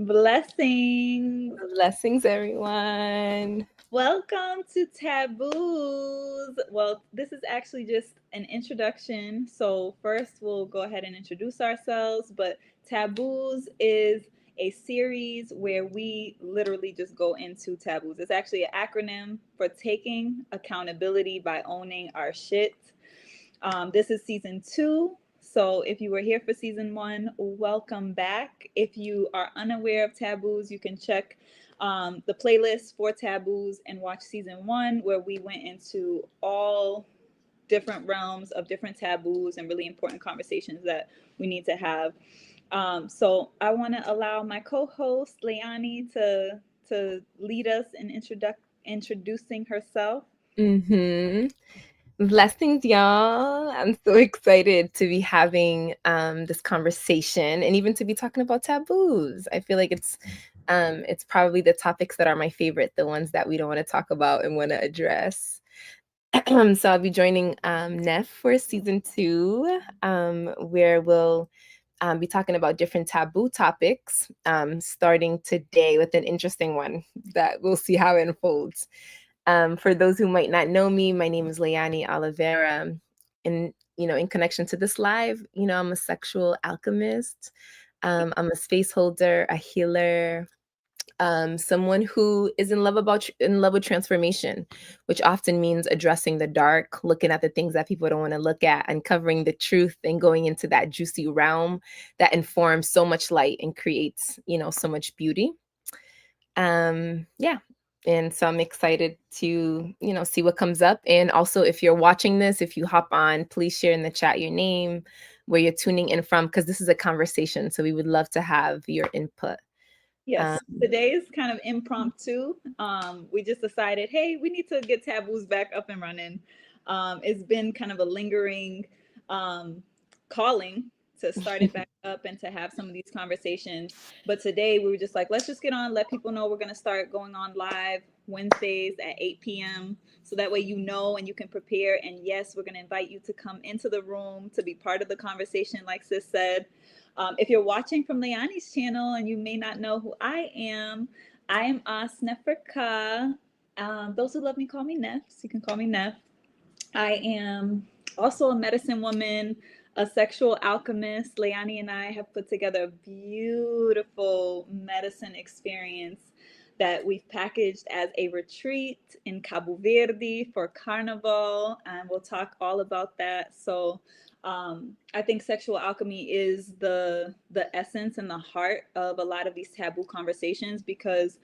Blessings. Blessings, everyone. Welcome to Taboos. Well, this is actually just an introduction. So, first, we'll go ahead and introduce ourselves. But Taboos is a series where we literally just go into taboos. It's actually an acronym for taking accountability by owning our shit. This is season 2. So if you were here for season 1, welcome back. If you are unaware of taboos, you can check the playlist for taboos and watch season 1, where we went into all different realms of different taboos and really important conversations that we need to have. So I want to allow my co-host Leani to lead us in introducing herself. hmm Blessings, y'all. I'm so excited to be having this conversation and even to be talking about taboos. I feel like it's probably the topics that are my favorite, the ones that we don't want to talk about and want to address. So I'll be joining Neff for season 2, where we'll be talking about different taboo topics, starting today with an interesting one that we'll see how it unfolds. For those who might not know me, my name is Leani Oliveira. In connection to this live, I'm a sexual alchemist. I'm a space holder, a healer, someone who is in love with transformation, which often means addressing the dark, looking at the things that people don't want to look at, uncovering the truth, and going into that juicy realm that informs so much light and creates, so much beauty. Yeah. And so I'm excited to, see what comes up. And also, if you're watching this, if you hop on, please share in the chat your name, where you're tuning in from, because this is a conversation. So we would love to have your input. Yes, Um, today is kind of impromptu. We just decided, hey, we need to get taboos back up and running. It's been kind of a lingering um, calling to start it back up and to have some of these conversations. But today we were just like, let's just get on, let people know we're going to start going on live Wednesdays at 8 p.m. So that way you know and you can prepare. And yes, we're going to invite you to come into the room to be part of the conversation, like Sis said. If you're watching from Leani's channel and you may not know who I am As Neferka. Those who love me call me Nef, so you can call me Nef. I am also a medicine woman, a sexual alchemist. Leani and I have put together a beautiful medicine experience that we've packaged as a retreat in Cabo Verde for Carnival, and we'll talk all about that. So I think sexual alchemy is the essence and the heart of a lot of these taboo conversations, because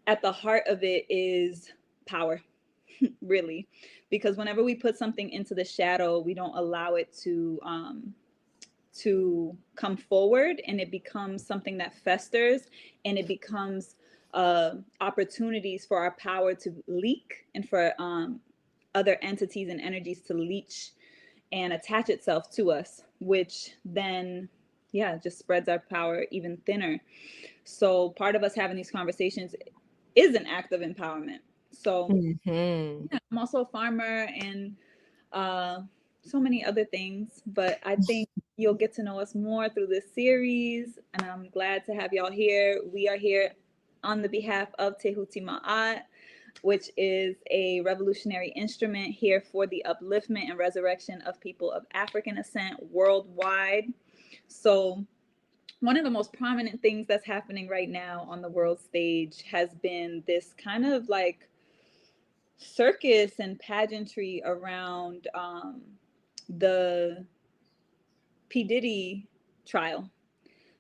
at the heart of it is power. Really, because whenever we put something into the shadow, we don't allow it to come forward, and it becomes something that festers, and it becomes opportunities for our power to leak, and for other entities and energies to leech and attach itself to us, which then, yeah, just spreads our power even thinner. So part of us having these conversations is an act of empowerment. So mhm. yeah, I'm also a farmer and uh, so many other things, but I think you'll get to know us more through this series, and I'm glad to have y'all here. We are here on the behalf of Tehuti Ma'at, which is a revolutionary instrument here for the upliftment and resurrection of people of African ascent worldwide. So one of the most prominent things that's happening right now on the world stage has been this kind of like circus and pageantry around the P. Diddy trial.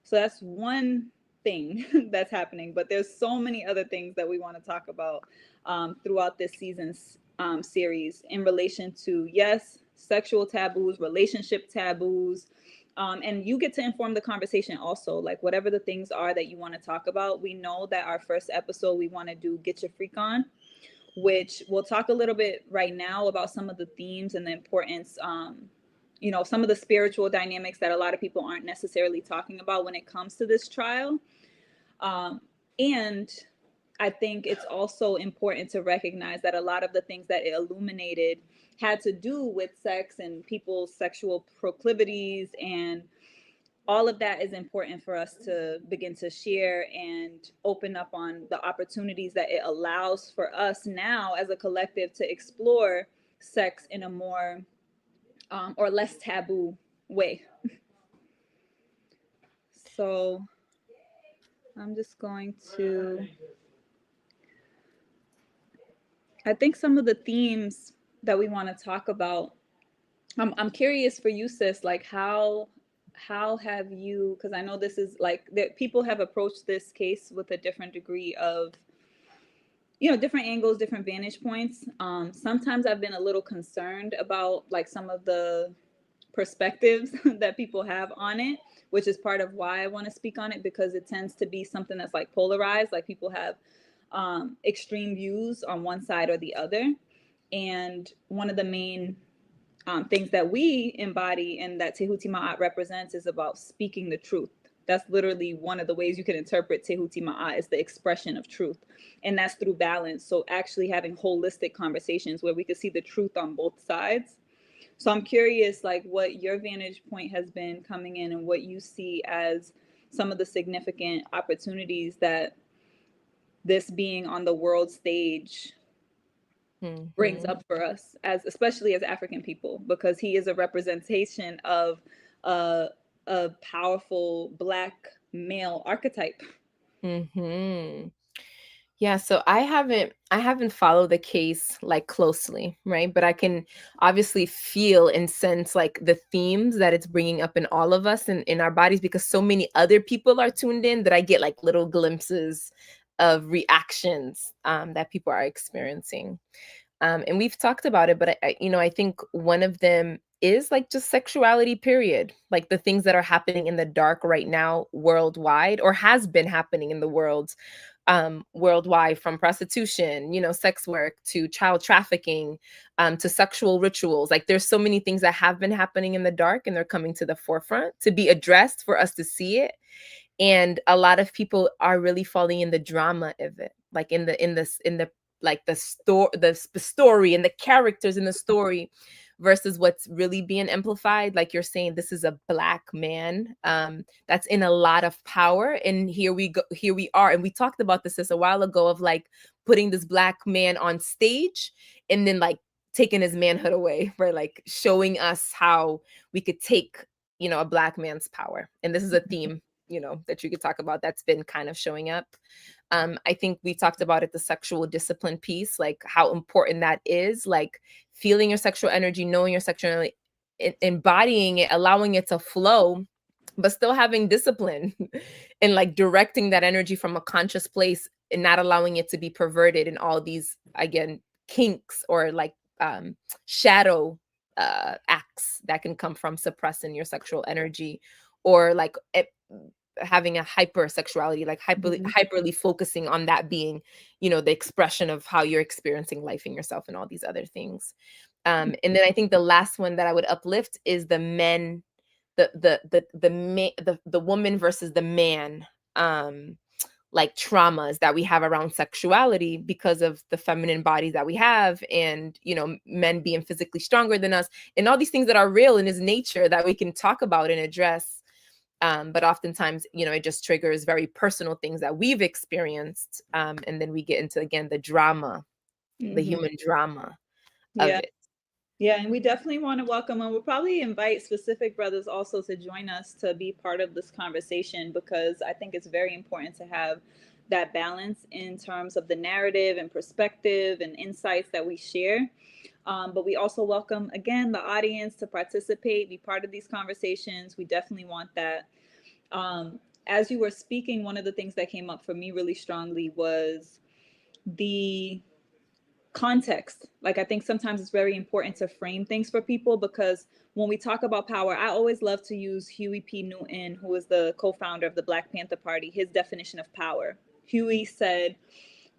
So that's one thing that's happening, but there's so many other things that we want to talk about throughout this season's series in relation to, yes, sexual taboos, relationship taboos. And you get to inform the conversation also, like whatever the things are that you want to talk about. We know that our first episode, we want to do Get Your Freak On, which we'll talk a little bit right now about some of the themes and the importance, some of the spiritual dynamics that a lot of people aren't necessarily talking about when it comes to this trial. And I think it's also important to recognize that a lot of the things that it illuminated had to do with sex and people's sexual proclivities and all of that is important for us to begin to share and open up on the opportunities that it allows for us now as a collective to explore sex in a more or less taboo way. So I'm just going to, I think some of the themes that we want to talk about, I'm curious for you, sis, like how have you, because I know this is like that people have approached this case with a different degree of, you know, different angles, different vantage points. Sometimes I've been a little concerned about like some of the perspectives that people have on it, which is part of why I want to speak on it, because it tends to be something that's like polarized, like people have extreme views on one side or the other. And one of the main things that we embody and that Tehuti Ma'at represents is about speaking the truth. That's literally one of the ways you can interpret Tehuti Ma'at, is the expression of truth. And that's through balance. So actually having holistic conversations where we can see the truth on both sides. So I'm curious, like, what your vantage point has been coming in and what you see as some of the significant opportunities that this being on the world stage brings up for us, as especially as African people, because he is a representation of a powerful Black male archetype. Yeah, so I haven't followed the case like closely, right? But I can obviously feel and sense like the themes that it's bringing up in all of us and in our bodies, because so many other people are tuned in that I get like little glimpses of reactions that people are experiencing. And we've talked about it, but I think one of them is like just sexuality, period. Like the things that are happening in the dark right now worldwide, or has been happening in the world worldwide, from prostitution, sex work, to child trafficking, to sexual rituals. Like there's so many things that have been happening in the dark, and they're coming to the forefront to be addressed for us to see it. And a lot of people are really falling in the drama of it, like in the like the story and the characters in the story, versus what's really being amplified. Like you're saying, this is a Black man that's in a lot of power, and here we are. And we talked about this just a while ago, of like putting this Black man on stage and then like taking his manhood away, right? Like showing us how we could take a Black man's power. And this is a theme that you could talk about that's been kind of showing up. I think we talked about it, the sexual discipline piece, like how important that is, like feeling your sexual energy, knowing your sexual energy, embodying it, allowing it to flow, but still having discipline and like directing that energy from a conscious place, and not allowing it to be perverted in all these, again, kinks or like shadow acts that can come from suppressing your sexual energy, or like having a hypersexuality, like hyperly focusing on that being, the expression of how you're experiencing life in yourself and all these other things. And then I think the last one that I would uplift is the men, the woman versus the man, like traumas that we have around sexuality because of the feminine bodies that we have, and men being physically stronger than us, and all these things that are real in his nature that we can talk about and address. But oftentimes, it just triggers very personal things that we've experienced. And then we get into, again, the drama, the human drama of it. Yeah, and we definitely want to welcome, and we'll probably invite specific brothers also to join us to be part of this conversation, because I think it's very important to have that balance in terms of the narrative and perspective and insights that we share. But we also welcome, again, the audience to participate, be part of these conversations. We definitely want that. As you were speaking, one of the things that came up for me really strongly was the context. Like, I think sometimes it's very important to frame things for people, because when we talk about power, I always love to use Huey P. Newton, who is the co-founder of the Black Panther Party, his definition of power. Huey said,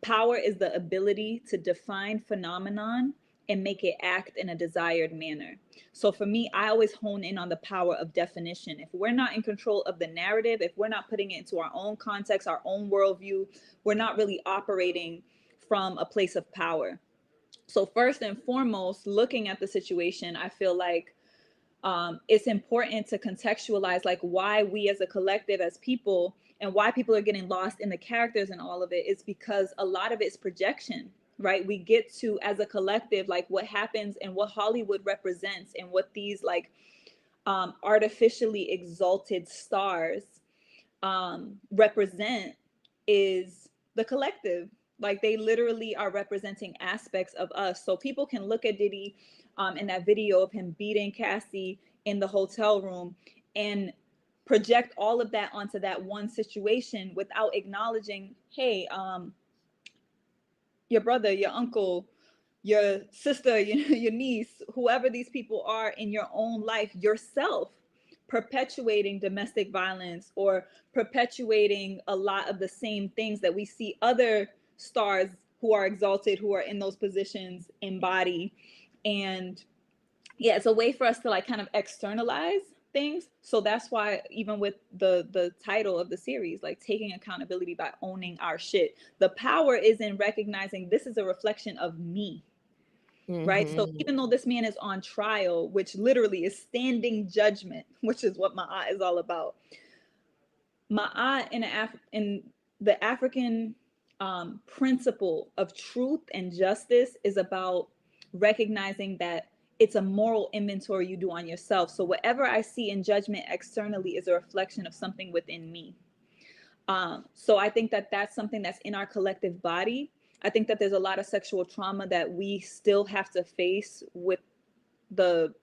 power is the ability to define phenomenon and make it act in a desired manner. So for me, I always hone in on the power of definition. If we're not in control of the narrative, if we're not putting it into our own context, our own worldview, we're not really operating from a place of power. So first and foremost, looking at the situation, I feel like it's important to contextualize like why we as a collective, as people, and why people are getting lost in the characters and all of it is because a lot of it's projection, right? We get to, as a collective, like what happens and what Hollywood represents and what these like artificially exalted stars represent is the collective. Like they literally are representing aspects of us. So people can look at Diddy in that video of him beating Cassie in the hotel room and project all of that onto that one situation without acknowledging, hey, your brother, your uncle, your sister, your niece, whoever these people are in your own life, yourself, perpetuating domestic violence or perpetuating a lot of the same things that we see other stars who are exalted, who are in those positions, embody. And yeah, it's a way for us to like kind of externalize things. So that's why even with the title of the series, like taking accountability by owning our shit, the power is in recognizing this is a reflection of me, right? So even though this man is on trial, which literally is standing judgment, which is what Ma'at is all about. Ma'at in the African principle of truth and justice is about recognizing that it's a moral inventory you do on yourself. So whatever I see in judgment externally is a reflection of something within me. So I think that that's something that's in our collective body. I think that there's a lot of sexual trauma that we still have to face with the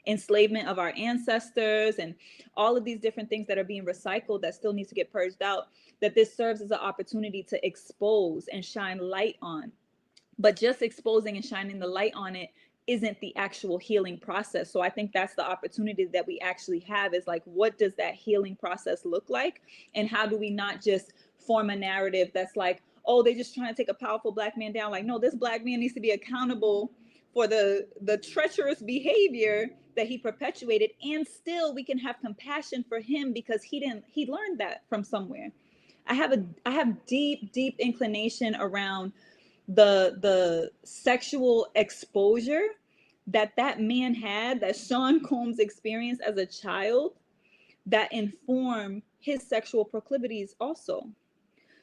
enslavement of our ancestors and all of these different things that are being recycled that still needs to get purged out, that this serves as an opportunity to expose and shine light on. But just exposing and shining the light on it isn't the actual healing process. So I think that's the opportunity that we actually have, is like, what does that healing process look like? And how do we not just form a narrative that's like, oh, they're just trying to take a powerful Black man down. Like, no, this Black man needs to be accountable for the treacherous behavior that he perpetuated, and still we can have compassion for him because he learned that from somewhere. I have deep inclination around the sexual exposure that man had, that Sean Combs experienced as a child, that inform his sexual proclivities also.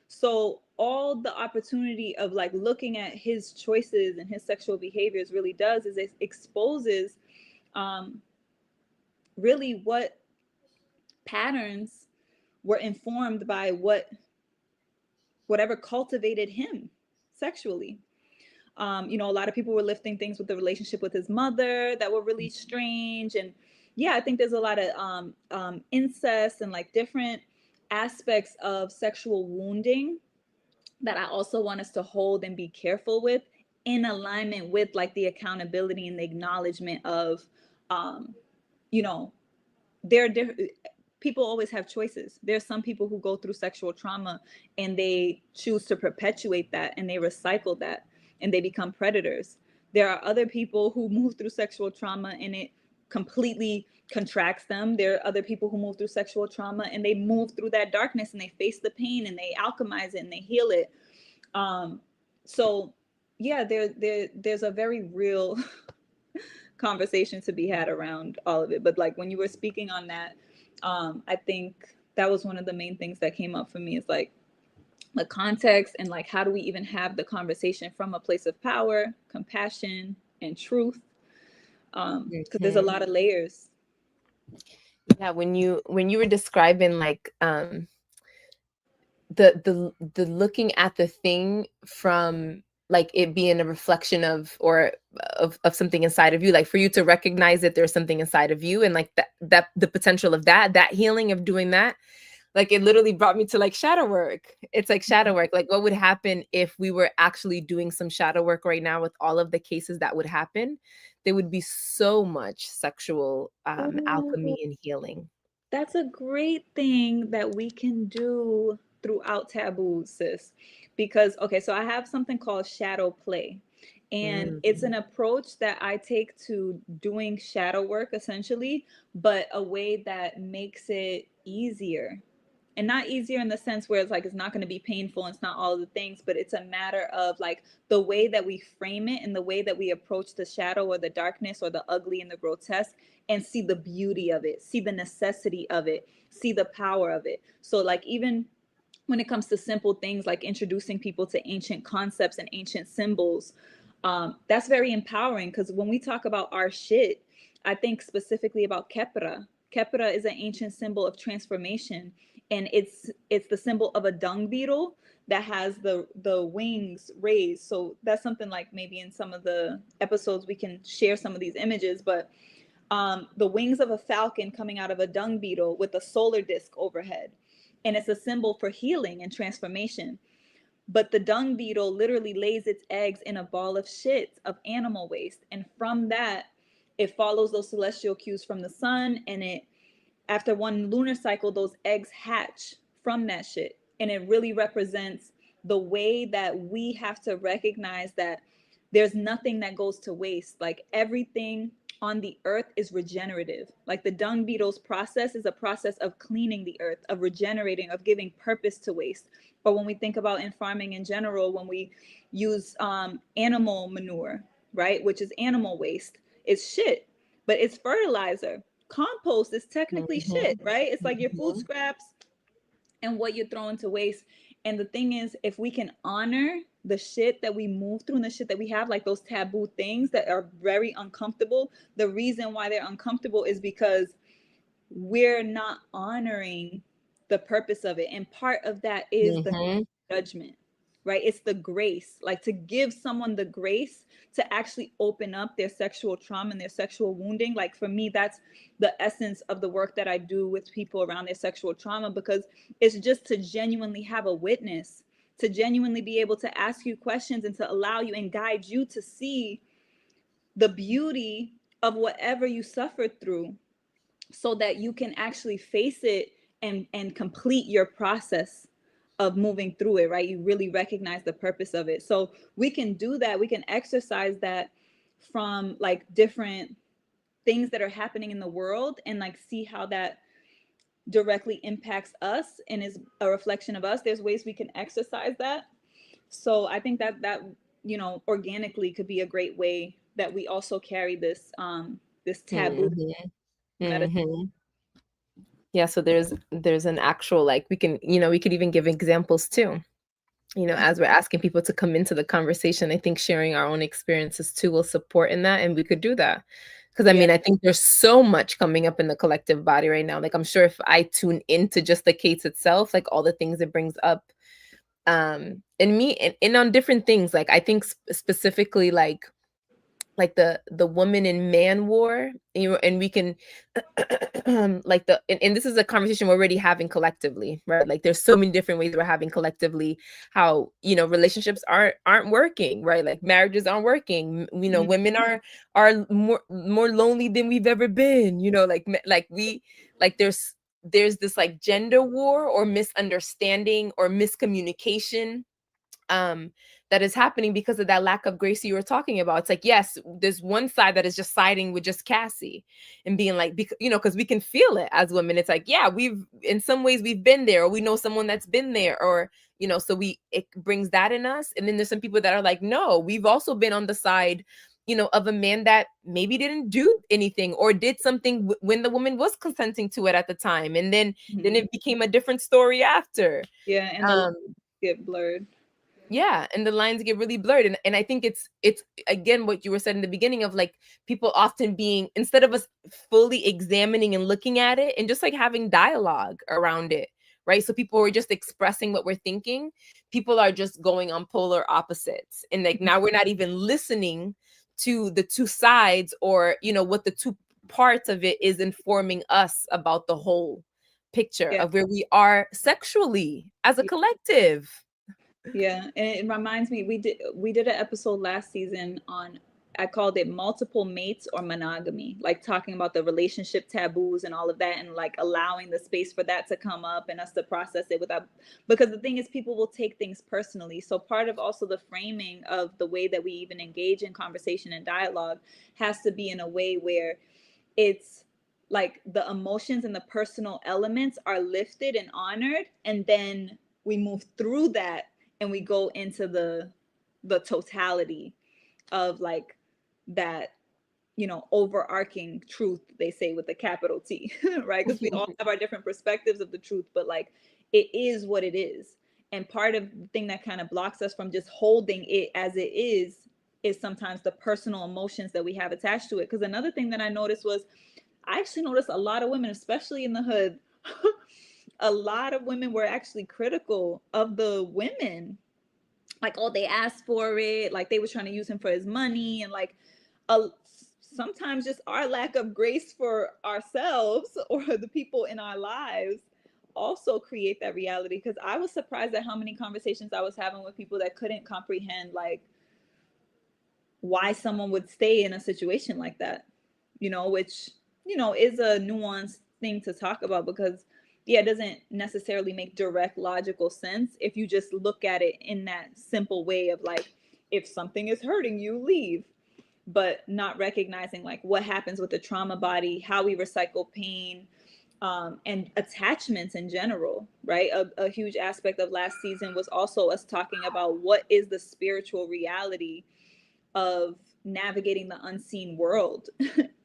So all the opportunity of like looking at his choices and his sexual behaviors really does is it exposes really what patterns were informed by whatever cultivated him sexually. A lot of people were lifting things with the relationship with his mother that were really strange. And yeah, I think there's a lot of incest and like different aspects of sexual wounding that I also want us to hold and be careful with, in alignment with like the accountability and the acknowledgement of, um, you know, there people always have choices. There's some people who go through sexual trauma and they choose to perpetuate that and they recycle that and they become predators. There are other people who move through sexual trauma and it completely contracts them. There are other people who move through sexual trauma and they move through that darkness and they face the pain and they alchemize it and they heal it. So yeah, there's a very real conversation to be had around all of it. But like when you were speaking on that, I think that was one of the main things that came up for me, is like the context and like how do we even have the conversation from a place of power, compassion, and truth, because there's a lot of layers. Yeah, when you were describing like the looking at the thing from like it being a reflection of or of something inside of you, like for you to recognize that there's something inside of you, and like that the potential of that healing of doing that, like it literally brought me to like shadow work. It's like shadow work. Like what would happen if we were actually doing some shadow work right now with all of the cases that would happen? There would be so much sexual alchemy and healing. That's a great thing that we can do throughout Taboos, sis. Because, okay, so I have something called shadow play. And it's an approach that I take to doing shadow work essentially, but a way that makes it easier and not easier in the sense where it's like it's not going to be painful and it's not all of the things, but it's a matter of like the way that we frame it and the way that we approach the shadow or the darkness or the ugly and the grotesque, and see the beauty of it, see the necessity of it, see the power of it. So like even when it comes to simple things like introducing people to ancient concepts and ancient symbols, that's very empowering, because when we talk about our shit, I think specifically about kepra. Kepra is an ancient symbol of transformation, and it's the symbol of a dung beetle that has the wings raised. So that's something like maybe in some of the episodes we can share some of these images, but the wings of a falcon coming out of a dung beetle with a solar disk overhead. And it's a symbol for healing and transformation. But the dung beetle literally lays its eggs in a ball of shit, of animal waste. And from that, it follows those celestial cues from the sun. And it, after one lunar cycle, those eggs hatch from that shit. And it really represents the way that we have to recognize that there's nothing that goes to waste. Like everything on the earth is regenerative. Like the dung beetle's process is a process of cleaning the earth, of regenerating, of giving purpose to waste. Or when we think about in farming in general, when we use animal manure, right, which is animal waste, it's shit, but it's fertilizer. Compost is technically shit, right? It's like your food scraps and what you're throwing to waste. And the thing is, if we can honor the shit that we move through and the shit that we have, like those taboo things that are very uncomfortable, the reason why they're uncomfortable is because we're not honoring the purpose of it. And part of that is the judgment, right? It's the grace, like to give someone the grace to actually open up their sexual trauma and their sexual wounding. Like for me, that's the essence of the work that I do with people around their sexual trauma, because it's just to genuinely have a witness, to genuinely be able to ask you questions and to allow you and guide you to see the beauty of whatever you suffered through, so that you can actually face it and complete your process of moving through it, right? You really recognize the purpose of it. So we can do that. We can exercise that from like different things that are happening in the world, and like see how that directly impacts us and is a reflection of us. There's ways we can exercise that. So I think that you know, organically could be a great way that we also carry this taboo medicine. Yeah, so there's an actual, like, we can, we could even give examples too. As we're asking people to come into the conversation, I think sharing our own experiences too will support in that, and we could do that. Because I mean, I think there's so much coming up in the collective body right now. Like, I'm sure if I tune into just the case itself, like all the things it brings up, in me, and on different things, like I think specifically like the woman and man war, and we can like and this is a conversation we're already having collectively, right? Like there's so many different ways we're having collectively how relationships aren't working, right? Like marriages aren't working, women are more lonely than we've ever been, like there's this like gender war or misunderstanding or miscommunication that is happening because of that lack of grace you were talking about. It's like, yes, there's one side that is just siding with just Cassie and being like, because we can feel it as women. It's like, yeah, in some ways we've been there, or we know someone that's been there, or, so it brings that in us. And then there's some people that are like, no, we've also been on the side, of a man that maybe didn't do anything or did something when the woman was consenting to it at the time. And then it became a different story after. Yeah. And the lines get blurred. Yeah, and the lines get really blurred. And I think it's again what you were saying in the beginning of like people often being, instead of us fully examining and looking at it and just like having dialogue around it, right? So people are just expressing what we're thinking. People are just going on polar opposites. And like now we're not even listening to the two sides, or what the two parts of it is informing us about the whole picture of where we are sexually as a collective. Yeah, and it reminds me, we did an episode last season on, I called it multiple mates or monogamy, like talking about the relationship taboos and all of that, and like allowing the space for that to come up and us to process it without, because the thing is people will take things personally. So part of also the framing of the way that we even engage in conversation and dialogue has to be in a way where it's like the emotions and the personal elements are lifted and honored, and then we move through that and we go into the totality of like that, you know, overarching truth, they say with a capital T, right? Because we all have our different perspectives of the truth, but like it is what it is. And part of the thing that kind of blocks us from just holding it as it is sometimes the personal emotions that we have attached to it. Because another thing that I noticed was, I actually noticed a lot of women, especially in the hood, a lot of women were actually critical of the women. Like, oh, they asked for it, like they were trying to use him for his money, and like uh, sometimes just our lack of grace for ourselves or the people in our lives also create that reality. Because I was surprised at how many conversations I was having with people that couldn't comprehend like why someone would stay in a situation like that, you know, which, you know, is a nuanced thing to talk about, because yeah, it doesn't necessarily make direct logical sense if you just look at it in that simple way of like, if something is hurting you, leave. But not recognizing like what happens with the trauma body, how we recycle pain, and attachments in general, right? A huge aspect of last season was also us talking about what is the spiritual reality of navigating the unseen world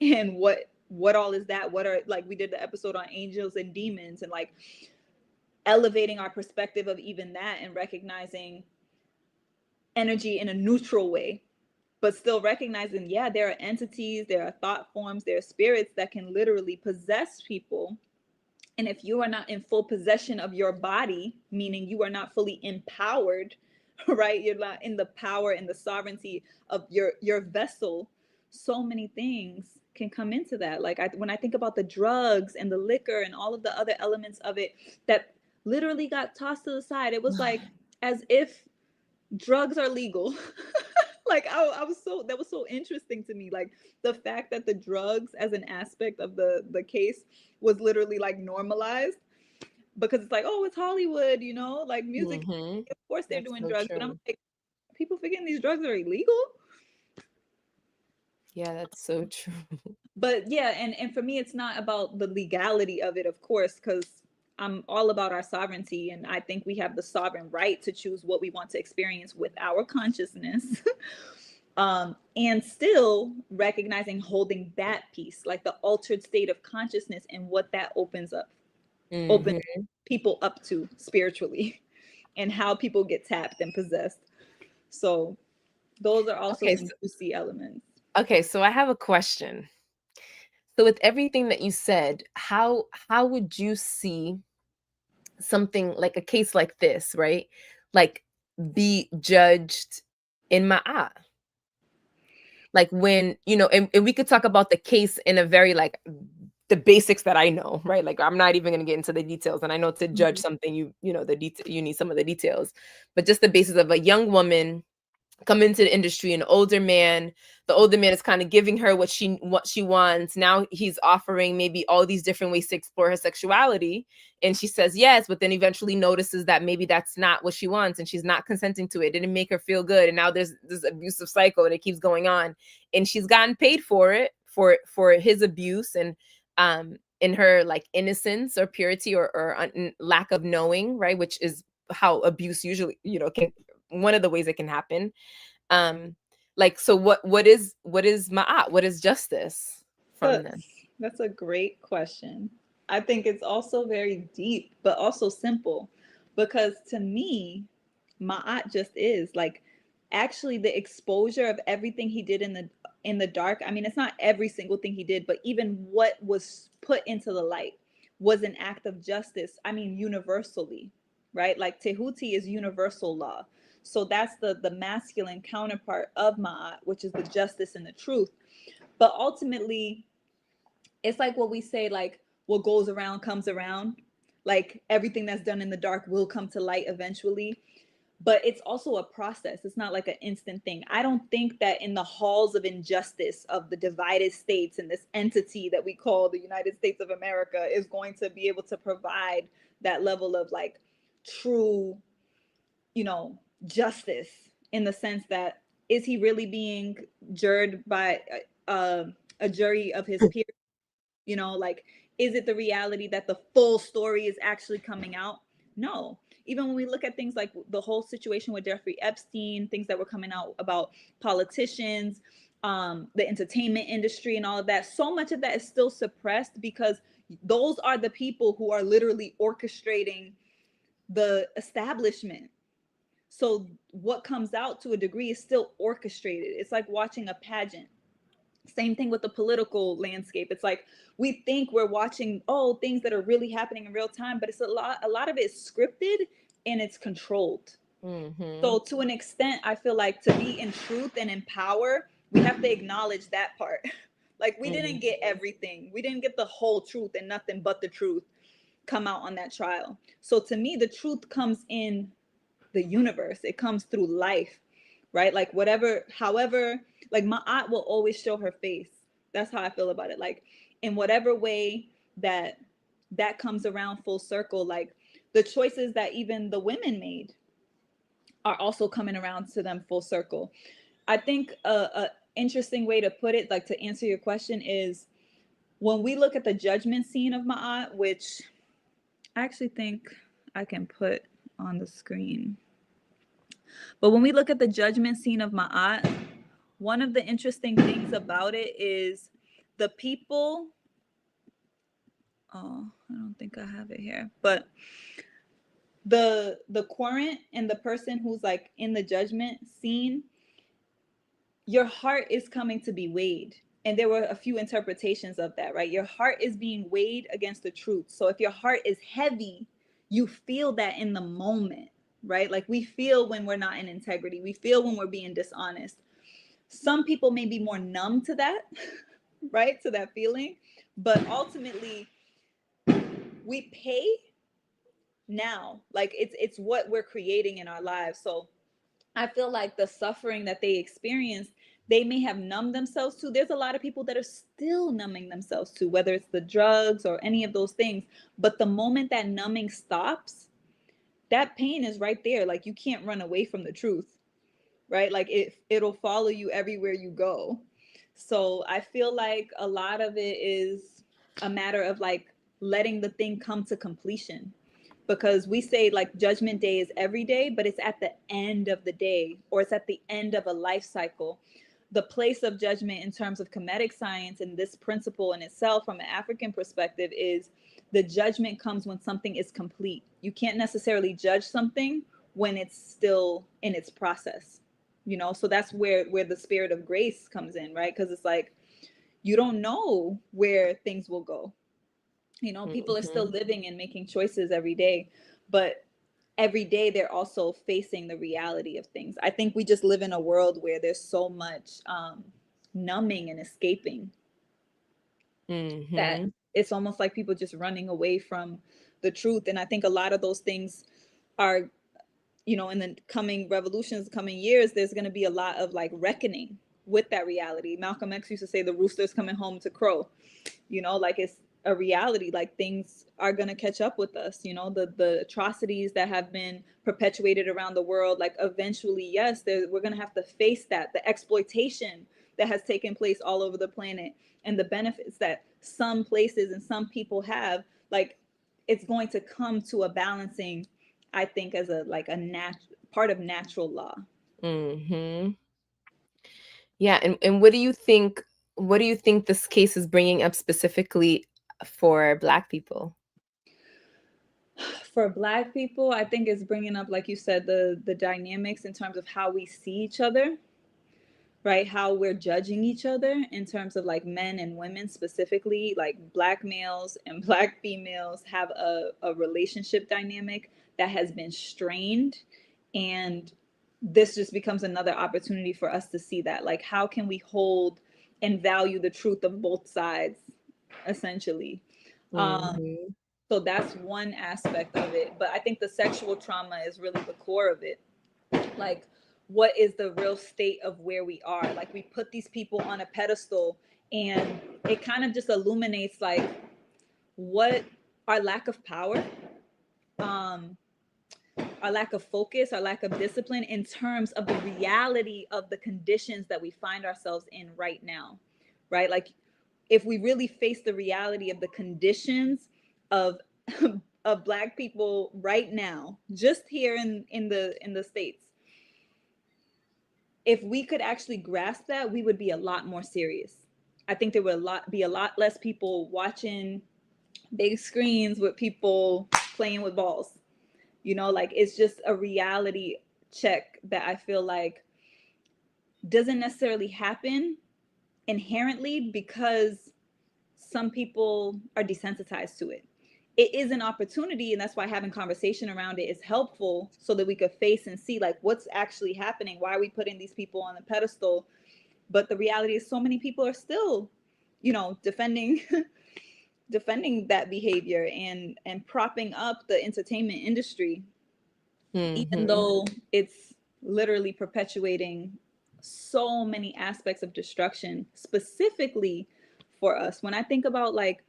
and what all is that, what are, like we did the episode on angels and demons, and like elevating our perspective of even that and recognizing energy in a neutral way, but still recognizing, yeah, there are entities, there are thought forms, there are spirits that can literally possess people. And if you are not in full possession of your body, meaning you are not fully empowered, right? You're not in the power and the sovereignty of your vessel. So many things can come into that. Like when I think about the drugs and the liquor and all of the other elements of it that literally got tossed to the side, it was like as if drugs are legal. Like I was so, that was so interesting to me, like the fact that the drugs as an aspect of the case was literally like normalized, because it's like, oh, it's Hollywood, you know, like music, Mm-hmm. of course they're That's doing so drugs, but I'm true. like, people forgetting these drugs are illegal. Yeah, that's so true. But yeah, and for me it's not about the legality of it, of course, because I'm all about our sovereignty, and I think we have the sovereign right to choose what we want to experience with our consciousness. And still recognizing holding that piece, like the altered state of consciousness, and what that opens Mm-hmm. people up to spiritually, and how people get tapped and possessed. So those are also Okay, some juicy elements. okay, so I have a question. So with everything that you said, how would you see something like a case like this, right? Like be judged in Ma'at? Like when, and we could talk about the case in a very like the basics that I know, right? Like I'm not even gonna get into the details. And I know to judge Mhm. something, the detail, you need some of the details. But just the basis of a young woman come into the industry, an older man, the older man is kind of giving her what she wants. Now he's offering maybe all these different ways to explore her sexuality, and she says yes, but then eventually notices that maybe that's not what she wants, and she's not consenting to it. It didn't make her feel good, and now there's this abusive cycle and it keeps going on, and she's gotten paid for it, for his abuse, and in her like innocence or purity or lack of knowing, right, which is how abuse usually can, one of the ways it can happen. um like, so what is ma'at, what is justice from this? That's a great question. I think it's also very deep, but also simple, because to me, Ma'at just is like actually the exposure of everything he did in the dark. I mean, it's not every single thing he did, but even what was put into the light was an act of justice. I mean, universally, right? Like Tehuti is universal law. So that's the masculine counterpart of Ma'at, which is the justice and the truth. But ultimately, it's like what we say, like what goes around comes around. Like everything that's done in the dark will come to light eventually, but it's also a process. It's not like an instant thing. I don't think that in the halls of injustice of the divided states and this entity that we call the United States of America is going to be able to provide that level of like true, you know, justice, in the sense that, is he really being jured by a jury of his peers? You know, like, is it the reality that the full story is actually coming out? No. Even when we look at things like the whole situation with Jeffrey Epstein, things that were coming out about politicians, the entertainment industry, and all of that, so much of that is still suppressed because those are the people who are literally orchestrating the establishment. So what comes out to a degree is still orchestrated. It's like watching a pageant. Same thing with the political landscape. It's like we think we're watching things that are really happening in real time, but it's a lot of it is scripted and it's controlled. Mm-hmm. So to an extent, I feel like to be in truth and in power, we have to acknowledge that part. Like we didn't get Mm-hmm. everything. We didn't get the whole truth, and nothing but the truth come out on that trial. So to me, the truth comes in the universe. It comes through life, right? Like whatever, however, like my aunt will always show her face. That's how I feel about it. Like in whatever way that that comes around full circle, like the choices that even the women made are also coming around to them full circle. I think a interesting way to put it, like to answer your question, is when we look at the judgment scene of Ma'at, which I actually think I can put on the screen. But when we look at the judgment scene of Ma'at, one of the interesting things about it is the people. Oh, I don't think I have it here, but the querent and the person who's like in the judgment scene, your heart is coming to be weighed. And there were a few interpretations of that, right? Your heart is being weighed against the truth. So if your heart is heavy, you feel that in the moment, right? Like we feel when we're not in integrity, we feel when we're being dishonest. Some people may be more numb to that, right? To that feeling. But ultimately, we pay now. Like it's what we're creating in our lives. So I feel like the suffering that they experienced, they may have numbed themselves to. There's a lot of people that are still numbing themselves to, whether it's the drugs or any of those things. But the moment that numbing stops, that pain is right there. Like you can't run away from the truth, right? Like it'll follow you everywhere you go. So I feel like a lot of it is a matter of like letting the thing come to completion, because we say like judgment day is every day, but it's at the end of the day, or it's at the end of a life cycle. The place of judgment in terms of comedic science and this principle in itself from an African perspective is the judgment comes when something is complete. You can't necessarily judge something when it's still in its process, you know. So that's where the spirit of grace comes in, right? Because it's like you don't know where things will go. You know, people are still Mm-hmm. living and making choices every day, but every day they're also facing the reality of things. I think we just live in a world where there's so much numbing and escaping that Mm-hmm. it's almost like people just running away from the truth. And I think a lot of those things are, you know, in the coming revolutions, coming years, there's going to be a lot of like reckoning with that reality. Malcolm X used to say the rooster's coming home to crow. You know, like it's a reality. Like things are going to catch up with us. You know, the atrocities that have been perpetuated around the world, like eventually, yes, we're going to have to face that. The exploitation that has taken place all over the planet, and the benefits that some places and some people have, like it's going to come to a balancing, I think, as a like a part of natural law. Mm-hmm. Yeah, and what do you think this case is bringing up specifically for Black people? For Black people, I think it's bringing up, like you said, the dynamics in terms of how we see each other, right? How we're judging each other in terms of like men and women specifically, like Black males and Black females have a relationship dynamic that has been strained. And this just becomes another opportunity for us to see that. Like, how can we hold and value the truth of both sides, essentially? Um, Mm-hmm. so that's one aspect of it. But I think the sexual trauma is really the core of it. Like, what is the real state of where we are? Like, we put these people on a pedestal, and it kind of just illuminates like what our lack of power, um, our lack of focus, our lack of discipline in terms of the reality of the conditions that we find ourselves in right now, right? Like if we really face the reality of the conditions of of Black people right now, just here in the States, if we could actually grasp that, we would be a lot more serious. I think there would be a lot less people watching big screens with people playing with balls. You know, like, it's just a reality check that I feel like doesn't necessarily happen inherently because some people are desensitized to it. It is an opportunity, and that's why having conversation around it is helpful, so that we could face and see like what's actually happening. Why are we putting these people on the pedestal? But the reality is so many people are still, you know, defending defending that behavior and propping up the entertainment industry, even though it's literally perpetuating so many aspects of destruction specifically for us. When I think about like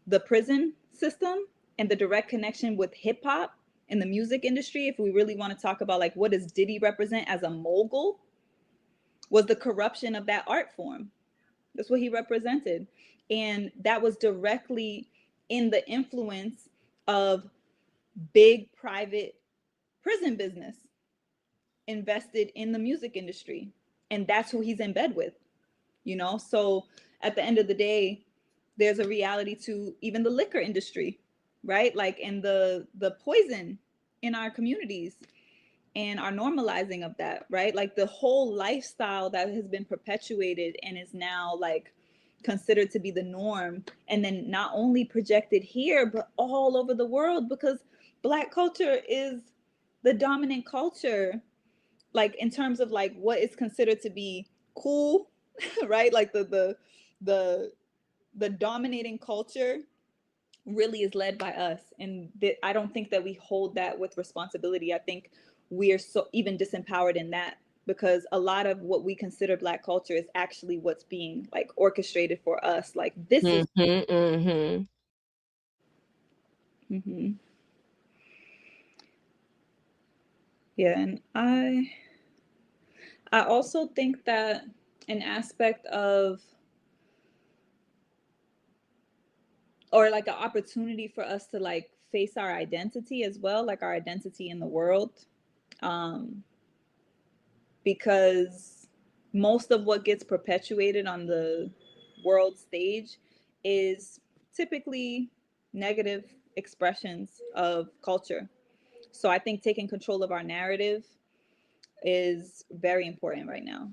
the prison system and the direct connection with hip hop and the music industry, if we really want to talk about like what does Diddy represent as a mogul, was the corruption of that art form. That's what he represented. And that was directly in the influence of big private prison business invested in the music industry. And that's who he's in bed with, you know? So at the end of the day, there's a reality to even the liquor industry, right? Like, and the poison in our communities and our normalizing of that, right? Like the whole lifestyle that has been perpetuated and is now like considered to be the norm, and then not only projected here but all over the world, because Black culture is the dominant culture, like in terms of like what is considered to be cool, right? Like the the dominating culture really is led by us, and I don't think that we hold that with responsibility. I think we are so even disempowered in that, because a lot of what we consider Black culture is actually what's being like orchestrated for us. Like this is hmm yeah. And I also think that an aspect of, or like an opportunity for us to like face our identity as well, like our identity in the world, um because most of what gets perpetuated on the world stage is typically negative expressions of culture. So I think taking control of our narrative is very important right now.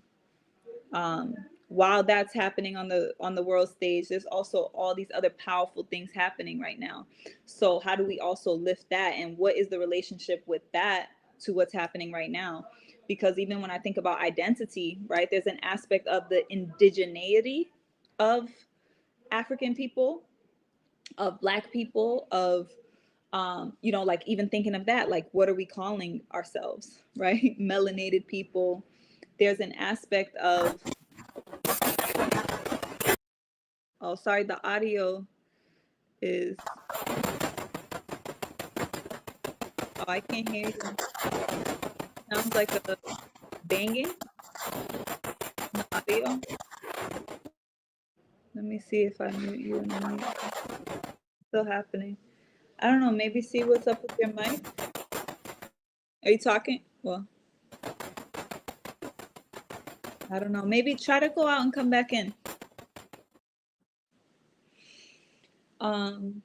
um, while that's happening on the world stage, there's also all these other powerful things happening right now. So how do we also lift that, and what is the relationship with that to what's happening right now? Because even when I think about identity, right, there's an aspect of the indigeneity of African people, of Black people, of you know, like even thinking of that, like what are we calling ourselves, right? Melanated people. There's an aspect of, oh, sorry, the audio is, oh, I can't hear you. Sounds like a banging in the audio. Let me see if I mute you and unmute you. Still happening. I don't know. Maybe see what's up with your mic. Are you talking? Well, I don't know. Maybe try to go out and come back in. Um,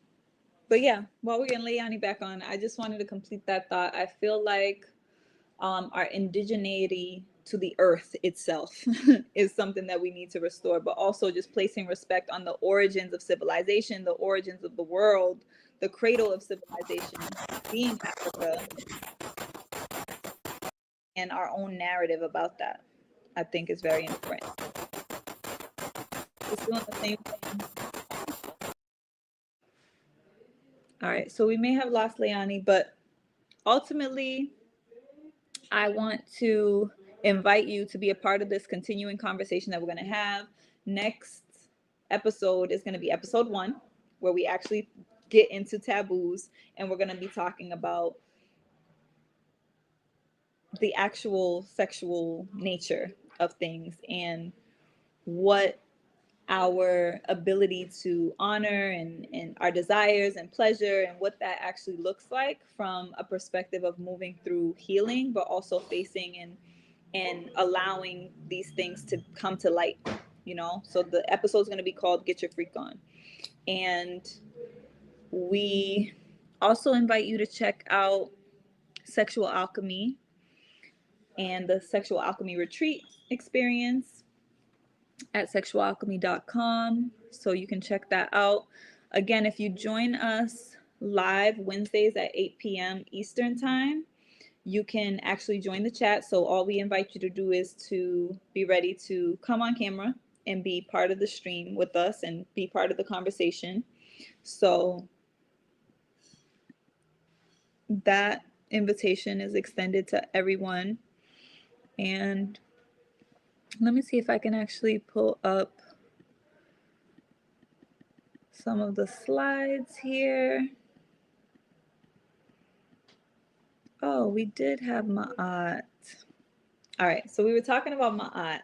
but yeah, while we're getting Leilani back on, I just wanted to complete that thought. I feel like our indigeneity to the earth itself is something that we need to restore, but also just placing respect on the origins of civilization, the origins of the world, the cradle of civilization being Africa, and our own narrative about that, I think is very important. Just doing the same thing. All right, so we may have lost Leilani, but ultimately, I want to invite you to be a part of this continuing conversation that we're going to have. Next episode is going to be episode 1, where we actually get into taboos, and we're going to be talking about the actual sexual nature of things and what our ability to honor and our desires and pleasure and what that actually looks like from a perspective of moving through healing, but also facing and allowing these things to come to light, you know. So the episode is going to be called Get Your Freak On. And we also invite you to check out Sexual Alchemy and the Sexual Alchemy Retreat experience at sexualalchemy.com. So you can check that out. Again, if you join us live Wednesdays at 8 p.m. Eastern Time, you can actually join the chat. So all we invite you to do is to be ready to come on camera and be part of the stream with us and be part of the conversation. So that invitation is extended to everyone. And let me see if I can actually pull up some of the slides here. Oh, we did have Ma'at. All right, so we were talking about Ma'at,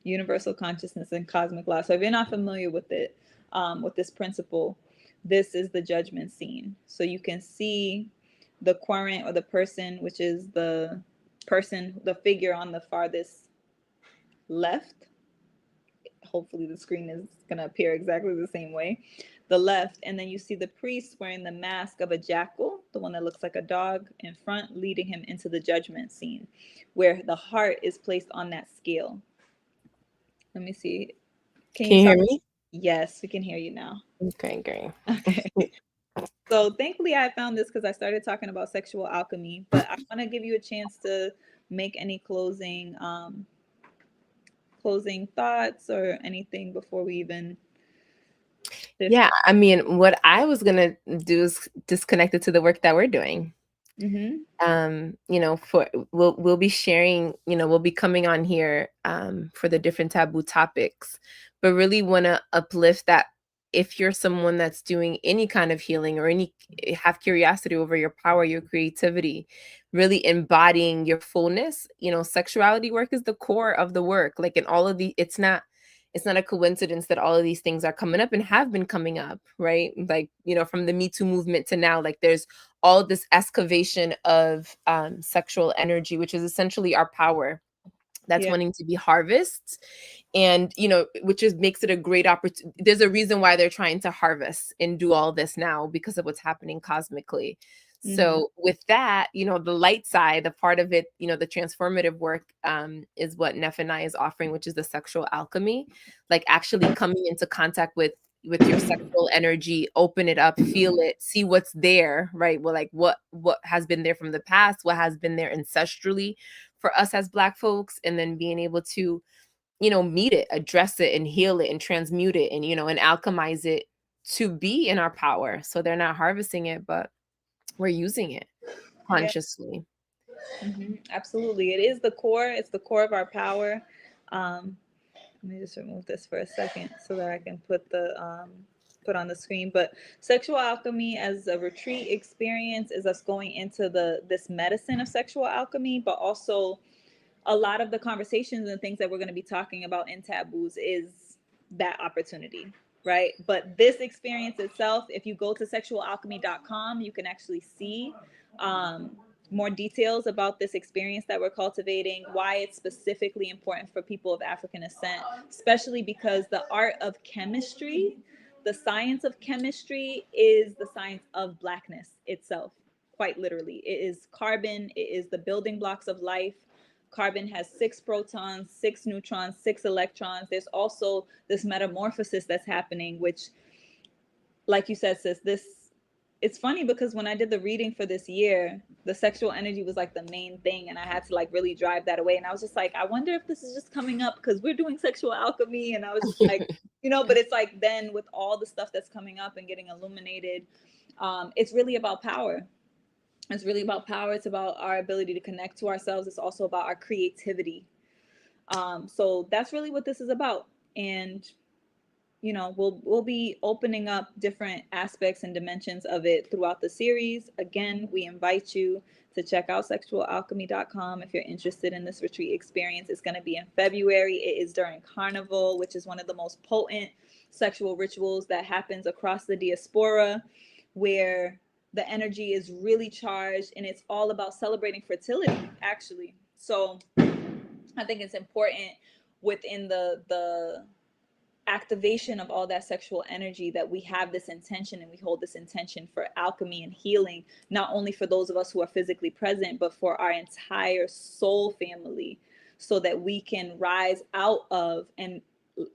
universal consciousness and cosmic law. So if you're not familiar with it, with this principle, this is the judgment scene. So you can see the querent or the person, which is the person, the figure on the farthest left. Hopefully the screen is going to appear exactly the same way. The left, and then you see the priest wearing the mask of a jackal, the one that looks like a dog in front, leading him into the judgment scene, where the heart is placed on that scale. Let me see. Can you hear me? Yes, we can hear you now. Okay, great. Okay. So thankfully I found this because I started talking about sexual alchemy, but I want to give you a chance to make any closing thoughts or anything before we even Yeah, I mean, what I was gonna do is disconnect it to the work that we're doing. You know, we'll be sharing, you know, we'll be coming on here for the different taboo topics, but really want to uplift that if you're someone that's doing any kind of healing or have curiosity over your power, your creativity, really embodying your fullness, you know, sexuality work is the core of the work. Like in all of it's not a coincidence that all of these things are coming up and have been coming up, right? Like, you know, from the Me Too movement to now, like there's all this excavation of sexual energy, which is essentially our power that's wanting to be harvested. And, you know, which makes it a great opportunity. There's a reason why they're trying to harvest and do all this now because of what's happening cosmically. So with that, you know, the light side, the part of it, you know, the transformative work is what Neff and I is offering, which is the sexual alchemy, like actually coming into contact with your sexual energy, open it up, feel it, see what's there, right? Well, like what has been there from the past, what has been there ancestrally for us as Black folks, and then being able to, you know, meet it, address it, and heal it, and transmute it, and, you know, and alchemize it to be in our power. So they're not harvesting it, but we're using it consciously. Absolutely. It is the core. It's the core of our power. Let me just remove this for a second so that I can put on the screen. But sexual alchemy as a retreat experience is us going into this medicine of sexual alchemy, but also a lot of the conversations and things that we're going to be talking about in Taboos is that opportunity, right? But this experience itself, if you go to sexualalchemy.com, you can actually see more details about this experience that we're cultivating, why it's specifically important for people of African descent, especially because the art of chemistry, the science of chemistry is the science of Blackness itself, quite literally. It is carbon, it is the building blocks of life. Carbon has 6 protons, 6 neutrons, 6 electrons. There's also this metamorphosis that's happening, which, like you said, sis, it's funny because when I did the reading for this year, the sexual energy was like the main thing, and I had to like really drive that away. And I was just like, I wonder if this is just coming up because we're doing sexual alchemy. And I was just like, you know, but it's like then with all the stuff that's coming up and getting illuminated, it's really about power. It's really about power. It's about our ability to connect to ourselves. It's also about our creativity. So that's really what this is about. And we'll be opening up different aspects and dimensions of it throughout the series. Again, we invite you to check out sexualalchemy.com if you're interested in this retreat experience. It's going to be in February. It is during Carnival, which is one of the most potent sexual rituals that happens across the diaspora, where the energy is really charged, and it's all about celebrating fertility, actually. So I think it's important within the activation of all that sexual energy that we have this intention, and we hold this intention for alchemy and healing, not only for those of us who are physically present, but for our entire soul family, so that we can rise out of and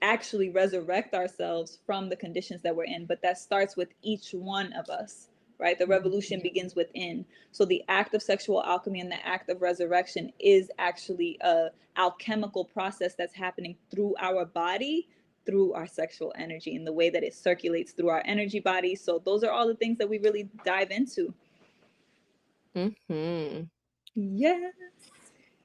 actually resurrect ourselves from the conditions that we're in. But that starts with each one of us, right? The revolution begins within. So the act of sexual alchemy and the act of resurrection is actually a alchemical process that's happening through our body, through our sexual energy, and the way that it circulates through our energy body. So those are all the things that we really dive into. Mm-hmm. Yes.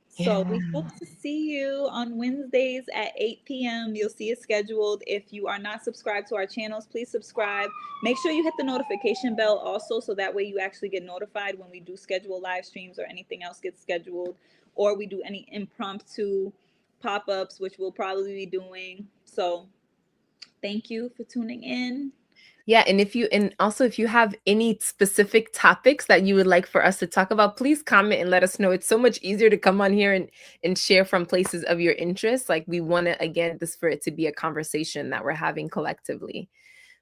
So Yeah. we hope to see you on Wednesdays at 8 p.m. You'll see it scheduled. If you are not subscribed to our channels, please subscribe. Make sure you hit the notification bell also, so that way you actually get notified when we do schedule live streams or anything else gets scheduled, or we do any impromptu pop-ups, which we'll probably be doing. So thank you for tuning in. Yeah, and also if you have any specific topics that you would like for us to talk about, please comment and let us know. It's so much easier to come on here and share from places of your interest. Like, we want to, again, this for it to be a conversation that we're having collectively.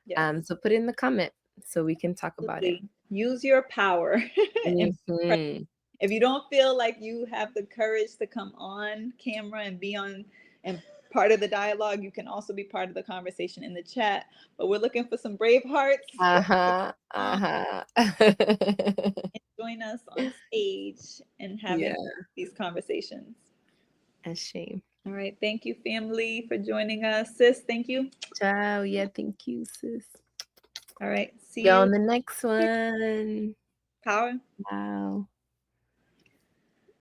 Yes, So put in the comment so we can talk about it. absolutely. Use your power. And Mhm. if you don't feel like you have the courage to come on camera and be on and part of the dialogue, you can also be part of the conversation in the chat. But we're looking for some brave hearts Uh-huh. on Uh-huh. and join us on stage and Yeah, having these conversations. a shame. All right. Thank you, family, for joining us. Sis, thank you. Ciao. Yeah, thank you, sis. All right. See See you you. on the next one. Power. Wow.